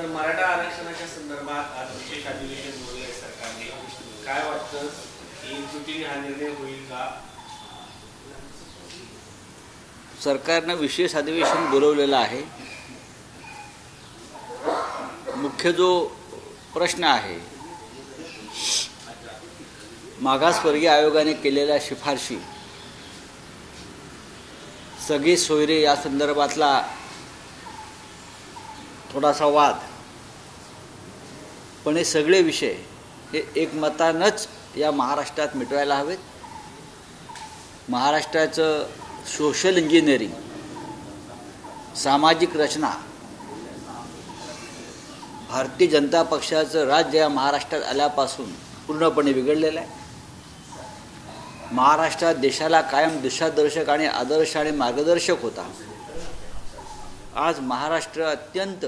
तर मराठा आरक्षणाच्या संदर्भात आज विशेष अधिवेशन बोलले सरकारने. काय वाटतं की एकजुटीने हा निर्णय होईल का? सरकारनं विशेष अधिवेशन बोलवलेलं आहे. मुख्य जो प्रश्न आहे, मागासवर्गीय आयोगाने केलेल्या शिफारशी, सगळे सोयरे या संदर्भातला थोडासा वाद, पण हे सगळे विषय हे एकमतानंच या महाराष्ट्रात मिटवायला हवेत. महाराष्ट्राचं सोशल इंजिनिअरिंग, सामाजिक रचना, भारतीय जनता पक्षाचं राज्य या महाराष्ट्रात आल्यापासून पूर्णपणे बिघडलेलं आहे. महाराष्ट्रात देशाला कायम दिशादर्शक आणि आदर्श आणि मार्गदर्शक होता. आज महाराष्ट्र अत्यंत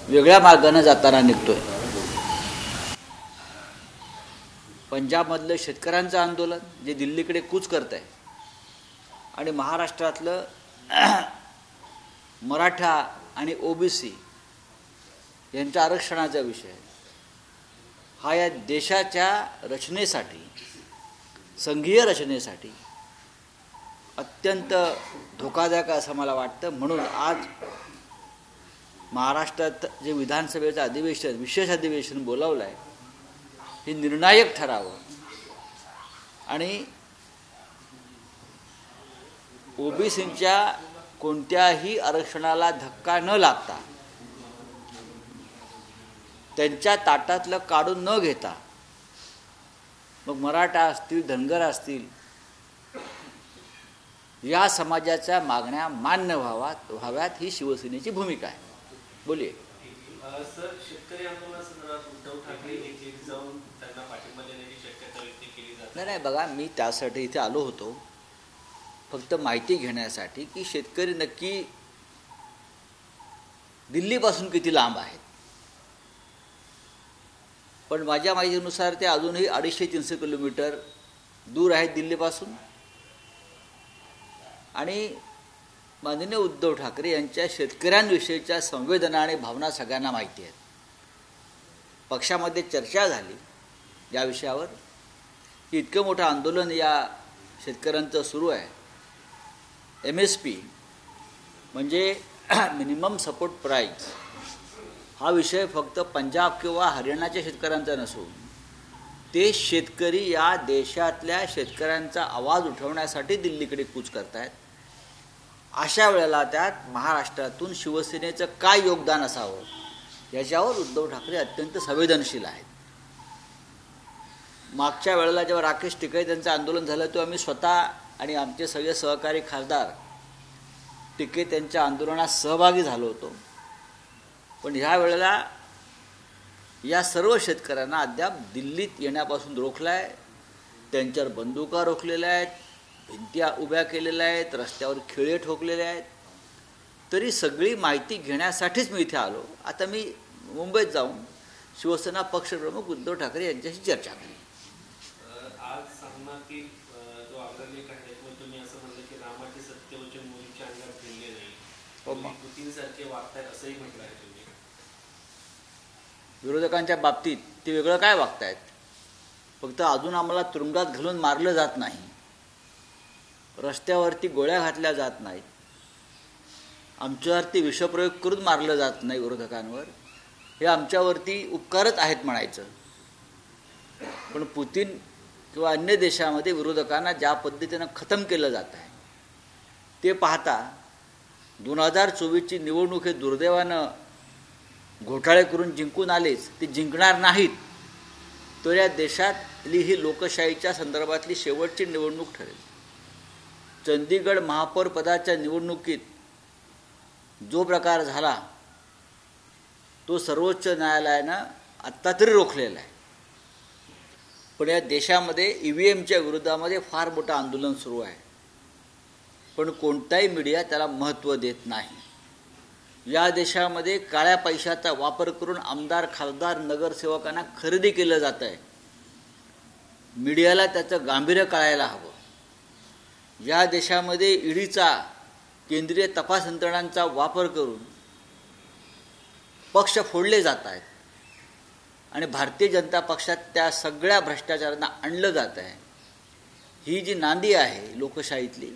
वेगळ्या मार्गाने जाताना निघतोय. पंजाबमधलं शेतकऱ्यांचं आंदोलन जे दिल्लीकडे कूच करत आहे, आणि महाराष्ट्रातलं मराठा आणि ओबीसी यांच्या आरक्षणाचा विषय हा या देशाच्या रचनेसाठी, संघीय रचनेसाठी अत्यंत धोकादायक असं मला वाटतं. म्हणून आज महाराष्ट्रात जे विधानसभेचं अधिवेशन, विशेष अधिवेशन बोलावलं आहे, हे निर्णायक ठरावं आणि ओबीसींच्या कोणत्याही आरक्षणाला धक्का न लागता, त्यांच्या ताटातलं काढून न घेता, मग मराठा असतील, धनगर असतील, या समाजाच्या मागण्या मान्य व्हाव्यात ही शिवसेनेची भूमिका आहे. बोलिये सर, शेतकरी आंदोलनासंदर्भात उद्धव ठाकरे एक जाऊन त्यांना पाठिंबा देण्याची शक्यता व्यक्त केली जाते. नाही, बघा, मी त्यासाठी इथे आलो होतो फक्त माहिती घेण्यासाठी की शेतकरी नक्की दिल्लीपासून किती लांब आहेत. पण माझ्या माहितीनुसार ते अजूनही 250-300 किलोमीटर दूर आहेत दिल्लीपासून. आणि माननीय उद्धव ठाकरे यांच्या शेतकऱ्यांविषयीच्या संवेदना आणि भावना सगळ्यांना माहिती आहेत. पक्षामध्ये चर्चा झाली या विषयावर की इतकं मोठं आंदोलन या शेतकऱ्यांचं सुरू आहे. MSP म्हणजे मिनिमम सपोर्ट प्राईस हा विषय फक्त पंजाब किंवा हरियाणाच्या शेतकऱ्यांचा नसून ते शेतकरी या देशातल्या शेतकऱ्यांचा आवाज उठवण्यासाठी दिल्लीकडे कूच करतायत. अशा वेळेला त्यात महाराष्ट्रातून शिवसेनेचं काय योगदान असावं याच्यावर उद्धव ठाकरे अत्यंत संवेदनशील आहेत. मागच्या वेळेला जेव्हा राकेश टिकैत यांचं आंदोलन झालं तेव्हा आम्ही स्वतः आणि आमचे सगळे सहकारी खासदार टिकैत यांच्या आंदोलनात सहभागी झालो होतो. पण ह्या वेळेला या सर्व शेतकऱ्यांना अद्याप दिल्लीत येण्यापासून रोखलं आहे. त्यांच्यावर बंदुका रोखलेल्या आहेत, भिंत्या उभ्या केलेल्या आहेत, रस्त्यावर खिळे ठोकलेले आहेत. तरी सगळी माहिती घेण्यासाठीच मी इथे आलो. आता मी मुंबईत जाऊन शिवसेना पक्षप्रमुख उद्धव ठाकरे यांच्याशी चर्चा केली. आज सांगणार की जो अग्रलेख आहे त्याच्यामध्ये तुम्ही असं म्हणलं की रामाचे सत्यवचन मुलीच्या अंगात भिनले नाही, पुतींसारखे वागतायत असंही म्हटलं आहे तुम्ही. विरोधकांच्या बाबतीत ते वेगळं काय वागतायत? फक्त अजून आम्हाला तुरुंगात घालून मारलं जात नाही, रस्त्यावरती गोळ्या घातल्या जात नाहीत, आमच्यावरती विषप्रयोग करून मारलं जात नाही विरोधकांवर. हे आमच्यावरती उपकारच आहेत म्हणायचं. पण पुतीन किंवा अन्य देशामध्ये विरोधकांना ज्या पद्धतीनं खतम केलं जात आहे ते पाहता 2024ची निवडणूक हे दुर्दैवानं घोटाळे करून जिंकून आलेच, ते जिंकणार नाहीत, तर या देशातली ही लोकशाहीच्या संदर्भातली शेवटची निवडणूक ठरेल. चंदीगड महापौर पदाच्या निवडणुकीत जो प्रकार झाला तो सर्वोच्च न्यायालयानं आत्ता तरी रोखलेला आहे. पण या देशामध्ये EVMच्या विरोधामध्ये फार मोठं आंदोलन सुरू आहे, पण कोणताही मीडिया त्याला महत्त्व देत नाही. या देशामध्ये काळ्या पैशाचा वापर करून आमदार, खासदार, नगरसेवकांना खरेदी केलं जात आहे. मीडियाला त्याचं गांभीर्य कळायला हवं. या देशामध्ये ईडीचा, केंद्रीय तपास यंत्रणांचा वापर करून पक्ष फोडले जात आहेत आणि भारतीय जनता पक्षात त्या सगळ्या भ्रष्टाचारांना आणलं जात आहे. ही जी नांदी आहे लोकशाहीतली,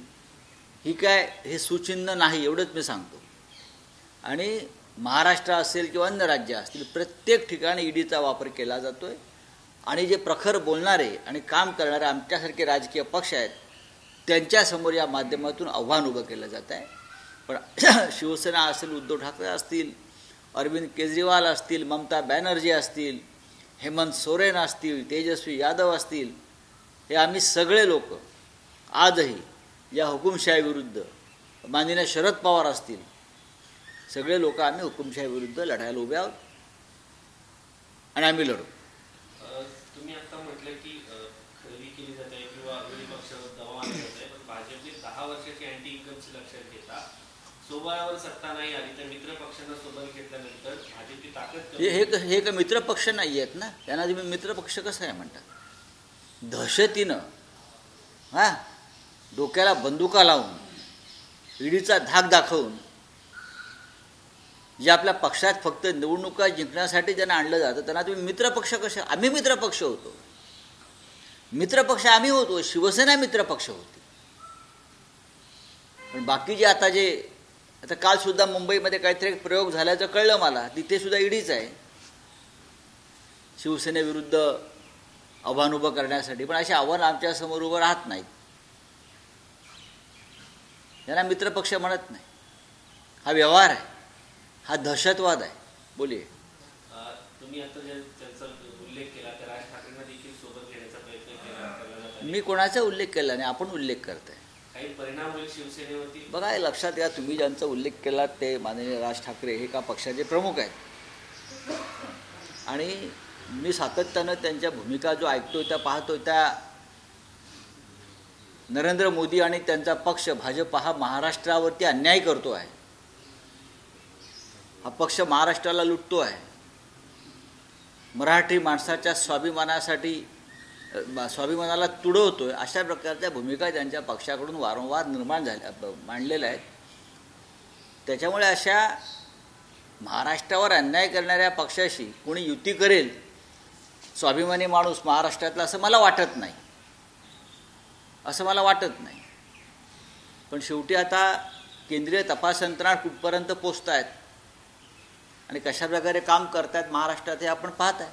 ही काय हे सुचिन्ह नाही एवढंच मी सांगतो. आणि महाराष्ट्र असेल किंवा अन्य राज्य असतील, प्रत्येक ठिकाणी ईडीचा वापर केला जातो आहे. आणि जे प्रखर बोलणारे आणि काम करणारे आमच्यासारखे राजकीय पक्ष आहेत, त्यांच्यासमोर या माध्यमातून आव्हान उभं केलं जात आहे. पण शिवसेना असेल, उद्धव ठाकरे असतील, अरविंद केजरीवाल असतील, ममता बॅनर्जी असतील, हेमंत सोरेन असतील, तेजस्वी यादव असतील, हे आम्ही सगळे लोक आजही या हुकुमशाहीविरुद्ध, माननीय शरद पवार असतील, सगळे लोक आम्ही हुकुमशाहीविरुद्ध लढायला उभे आहोत आणि आम्ही लढू. तुम्ही आता म्हटलं की खरेदी केली जाते किंवा विरोधी पक्षावर दबाव आणला जात आहे, पण भाजपने 10 वर्षाची अँटी इन्कमची लक्षात घेता सोबळावर सत्ता नाही आली तर मित्र पक्षांना सोबत घेतल्यानंतर भाजपची ताकद हे का मित्र पक्ष नाही आहेत ना, त्यांना तुम्ही मित्र पक्ष कसं आहे म्हणतात. दहशतीनं डोक्याला बंदुका लावून, ईडीचा धाक दाखवून, जे आपल्या पक्षात फक्त निवडणुका जिंकण्यासाठी ज्यांना आणलं जातं त्यांना तुम्ही मित्रपक्ष कसे. आम्ही मित्रपक्ष होतो, मित्रपक्ष आम्ही होतो, शिवसेना मित्रपक्ष होती. पण बाकी जे आता कालसुद्धा मुंबईमध्ये काहीतरी एक प्रयोग झाल्याचं कळलं मला, तिथे सुद्धा ईडीच आहे शिवसेनेविरुद्ध आव्हान उभं करण्यासाठी. पण असे आव्हान आमच्यासमोर उभं राहत नाहीत. यांना मित्रपक्ष म्हणत नाही. हा व्यवहार आहे, हा दहशतवाद आहे. बोलिये. तुम्ही आता त्यांचा उल्लेख केला तर राज ठाकरेंना देखील सोबत घेण्याचा प्रयत्न केला. मी कोणाचा उल्लेख केला नाही, आपण उल्लेख करताय. काही परिणाम होईल शिवसेनेवरती बघा, हे लक्षात घ्या, तुम्ही ज्यांचा उल्लेख केला ते माननीय राज ठाकरे हे का पक्षाचे प्रमुख आहेत. आणि मी सातत्यानं त्यांच्या भूमिका जो ऐकतोय त्या पाहतोय, त्या नरेंद्र मोदी आणि त्यांचा पक्ष भाजप हा महाराष्ट्रावरती अन्याय करतो आहे. हा पक्ष महाराष्ट्राला लुटतो आहे. मराठी माणसाच्या स्वाभिमानाला तुडवतोय. अशा प्रकारच्या भूमिका त्यांच्या पक्षाकडून वारंवार मांडलेल्या आहेत. त्याच्यामुळे अशा महाराष्ट्रावर अन्याय करणाऱ्या पक्षाशी कोणी युती करेल स्वाभिमानी माणूस महाराष्ट्रातला, असं मला वाटत नाही. पण शेवटी आता केंद्रीय तपास यंत्रणा कुठपर्यंत पोचत आहेत आणि कशा प्रकारे काम करतात महाराष्ट्रात हे आपण पाहत आहे.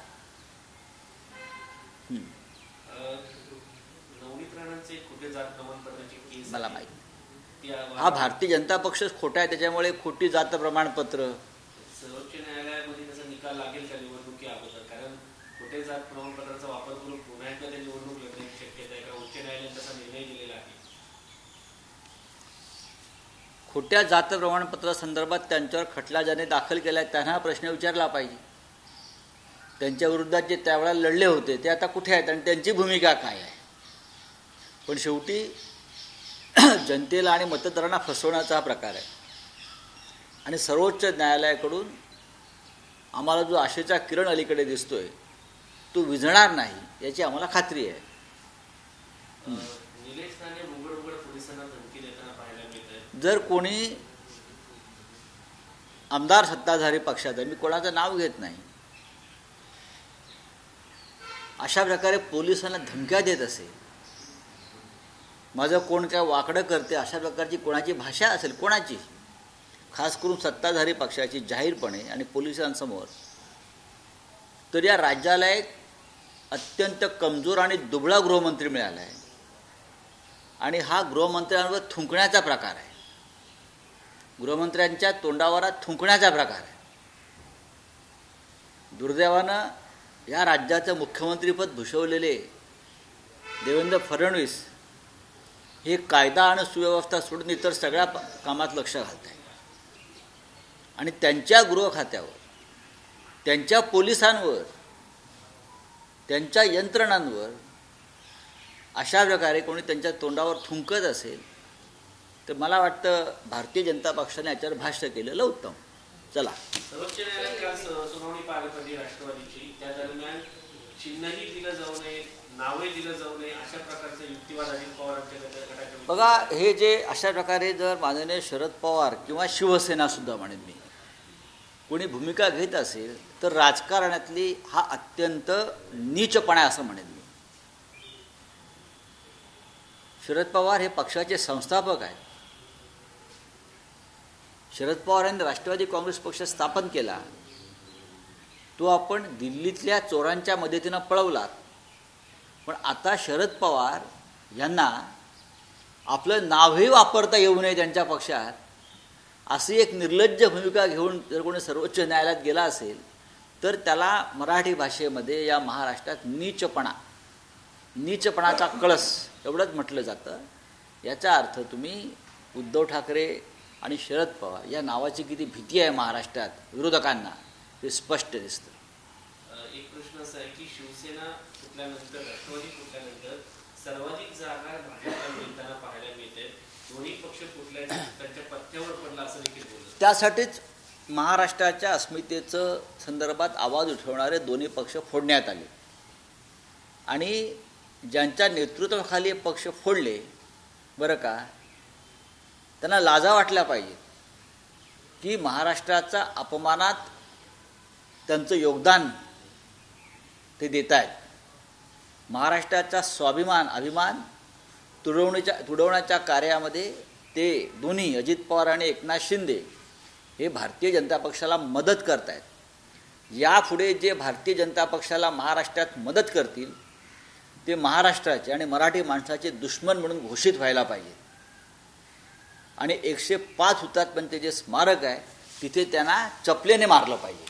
मला माहिती, हा भारतीय जनता पक्षच खोटा आहे, त्याच्यामुळे खोटी जात प्रमाणपत्र. सर्वोच्च न्यायालयामध्ये त्याचा निकाल लागेल का निवडणुकी अगोदर? कारण खोटे जात प्रमाणपत्राचा वापर करून पुन्हा एकदा त्या निवडणूक लढण्याची शक्यता आहे का? उच्च न्यायालयाने तसा निर्णय दिलेला आहे. खोट्या जात प्रमाणपत्रासंदर्भात त्यांच्यावर खटला ज्याने दाखल केला आहे त्यांना प्रश्न विचारला पाहिजे. त्यांच्या विरोधात जे त्यावेळेला लढले होते ते आता कुठे आहेत आणि त्यांची भूमिका काय आहे. पण शेवटी जनतेला आणि मतदारांना फसवण्याचा हा प्रकार आहे. आणि सर्वोच्च न्यायालयाकडून आम्हाला जो आशेचा किरण अलीकडे दिसतोय तो विझणार नाही याची आम्हाला खात्री आहे. निलेश राणे उघड पोलिसांना धमकी देताना पाहायला मिळत. जर कोणी आमदार सत्ताधारी पक्षाचा, मी कोणाचं नाव घेत नाही, अशा प्रकारे पोलिसांना धमक्या देत असेल, माझं कोण काय वाकडं करते, अशा प्रकारची कोणाची भाषा असेल, कोणाची, खास करून सत्ताधारी पक्षाची जाहीरपणे आणि पोलिसांसमोर, तर या राज्याला एक अत्यंत कमजोर आणि दुबळा गृहमंत्री मिळाला आहे. आणि हा गृहमंत्र्यांवर थुंकण्याचा प्रकार आहे, गृहमंत्र्यांच्या तोंडावर थुंकण्याचा प्रकार आहे. दुर्दैवानं या राज्याचं मुख्यमंत्रीपद भूषवलेले देवेंद्र फडणवीस हे कायदा आणि सुव्यवस्था सोडून इतर सगळ्या कामात लक्ष घालत आहे. आणि त्यांच्या गृह खात्यावर, त्यांच्या पोलिसांवर, त्यांच्या यंत्रणांवर अशा प्रकारे कोणी त्यांच्या तोंडावर थुंकत असेल तर मला वाटतं भारतीय जनता पक्षाने याच्यावर भाष्य केलेलं उत्तम. चला, सर्वोच्च न्यायालयात सुनावणी पार पडली राष्ट्रवादीची. त्या दरम्यान चिन्हही दिलं जाऊ नये, नावही दिलं जाऊ नये, अशा प्रकारचा युक्तिवाद अजित पवारांच्या गटाच्या. बघा, हे जे अशा प्रकारे जर माननीय शरद पवार किंवा शिवसेना सुद्धा म्हणेन मी, कोणी भूमिका घेत असेल तर राजकारणातली हा अत्यंत नीचपणा असं म्हणेन मी. शरद पवार हे पक्षाचे संस्थापक आहेत. शरद पवारांनी राष्ट्रवादी काँग्रेस पक्ष स्थापन केला, तो आपण दिल्लीतल्या चोरांच्या मदतीनं पळवलात. पण आता शरद पवार यांना आपलं नावही वापरता येऊ नये त्यांच्या पक्षात, अशी एक निर्लज्ज भूमिका घेऊन जर कोणी सर्वोच्च न्यायालयात गेला असेल तर त्याला मराठी भाषेमध्ये या महाराष्ट्रात नीचपणाचा कळस एवढंच म्हटलं जातं. याचा अर्थ तुम्ही उद्धव ठाकरे आणि शरद पवार या नावाची किती भीती आहे महाराष्ट्रात विरोधकांना ते स्पष्ट दिसतं. एक प्रश्न असा आहे की शिवसेना फुटल्यानंतर, राष्ट्रवादी फुटल्यानंतर सर्वाधिक जागा भाजपला मिळताना पाहायला मिळते. दोन्ही पक्ष फुटल्याने त्यांच्या पथ्यावर पडला असं देखील बोललं. त्यासाठीच महाराष्ट्राच्या अस्मितेचं संदर्भात आवाज उठवणारे दोन्ही पक्ष फोडण्यात आले आणि ज्यांच्या नेतृत्वाखाली पक्ष फोडले बरं का, त्यांना लाजा वाटल्या पाहिजे की महाराष्ट्राच्या अपमानात त्यांचं योगदान ते देत आहेत. महाराष्ट्राचा अभिमान तुडवण्याच्या कार्यामध्ये ते दोन्ही अजित पवार आणि एकनाथ शिंदे हे भारतीय जनता पक्षाला मदत करत आहेत. यापुढे जे भारतीय जनता पक्षाला महाराष्ट्रात मदत करतील ते महाराष्ट्राचे आणि मराठी माणसाचे दुश्मन म्हणून घोषित व्हायला पाहिजे. आणि 105 हुतात्म्यांचे जे स्मारक आहे तिथे त्यांना चपलेने मारलं पाहिजे.